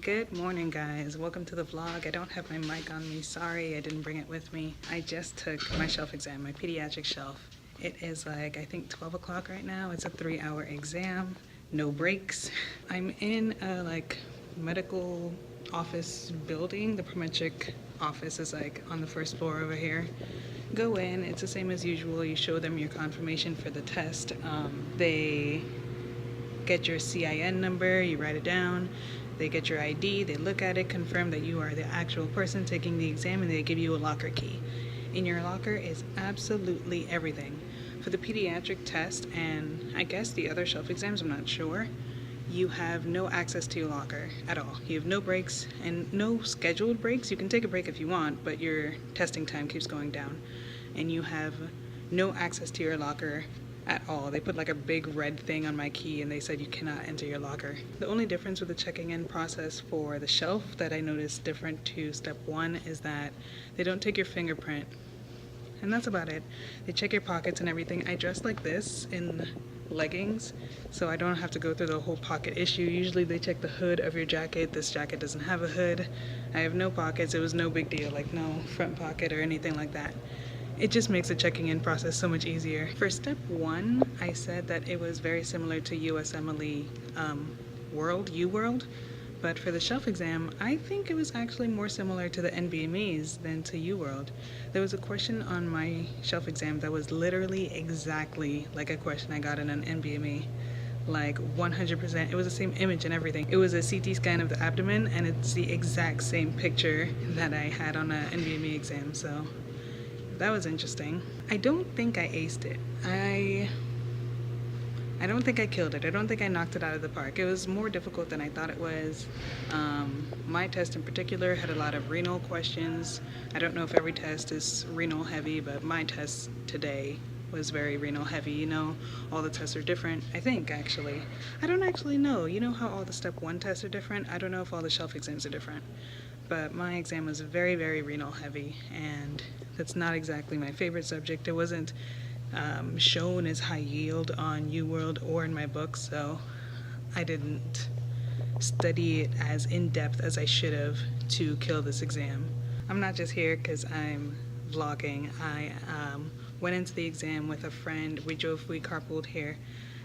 Good morning, guys. Welcome to the vlog. I don't have my mic on me. Sorry, I didn't bring it with me. I just took my shelf exam, my pediatric shelf. It is like, I think 12 o'clock right now. It's a 3-hour exam, no breaks. I'm in a medical office building. The Pediatrics office is on the first floor over here. Go in, it's the same as usual. You show them your confirmation for the test. They get your CIN number, you write it down. They get your ID, they look at it, confirm that you are the actual person taking the exam, and they give you a locker key. In your locker is absolutely everything. For the pediatric test, and I guess the other shelf exams, I'm not sure, you have no access to your locker at all. You have no breaks and no scheduled breaks. You can take a break if you want, but your testing time keeps going down. And you have no access to your locker at all. They put a big red thing on my key and they said you cannot enter your locker. The only difference with the checking in process for the shelf that I noticed different to step 1 is that they don't take your fingerprint, and that's about it. They check your pockets and everything. I dress like this in leggings, so I don't have to go through the whole pocket issue. Usually they check the hood of your jacket. This jacket doesn't have a hood. I have no pockets. It was no big deal, no front pocket or anything like that. It just makes the checking in process so much easier. For step 1, I said that it was very similar to USMLE World, but for the shelf exam, I think it was actually more similar to the NBMEs than to UWorld. There was a question on my shelf exam that was literally exactly like a question I got in an NBME. 100%. It was the same image and everything. It was a CT scan of the abdomen, and it's the exact same picture that I had on an NBME exam, so that was interesting. I don't think I aced it. I don't think I killed it. I don't think I knocked it out of the park. It was more difficult than I thought it was. My test in particular had a lot of renal questions. I don't know if every test is renal heavy, but my test today was very renal heavy. All the tests are different, I think, actually. I don't actually know. You know how all the step 1 tests are different? I don't know if all the shelf exams are different. But my exam was very, very renal heavy, and that's not exactly my favorite subject. It wasn't shown as high yield on UWorld or in my book, so I didn't study it as in-depth as I should have to kill this exam. I'm not just here because I'm vlogging. I went into the exam with a friend. We carpooled here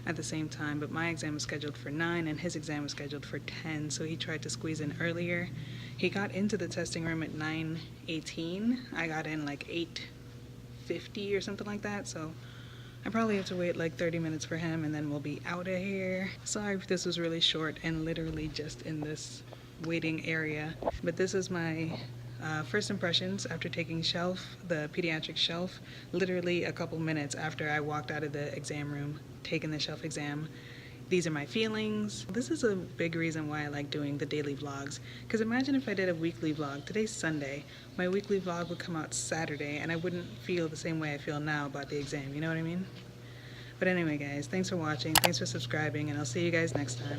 at the same time, but my exam was scheduled for 9 and his exam was scheduled for 10, so he tried to squeeze in earlier. He got into the testing room at 9:18. I got in 8:50 or something like that, so I probably have to wait 30 minutes for him, and then we'll be out of here. Sorry if this was really short and literally just in this waiting area, but this is my first impressions after taking the pediatric shelf, literally a couple minutes after I walked out of the exam room, taking the shelf exam. These are my feelings. This is a big reason why I like doing the daily vlogs, because imagine if I did a weekly vlog. Today's Sunday. My weekly vlog would come out Saturday, and I wouldn't feel the same way I feel now about the exam, you know what I mean? But anyway, guys, thanks for watching, thanks for subscribing, and I'll see you guys next time.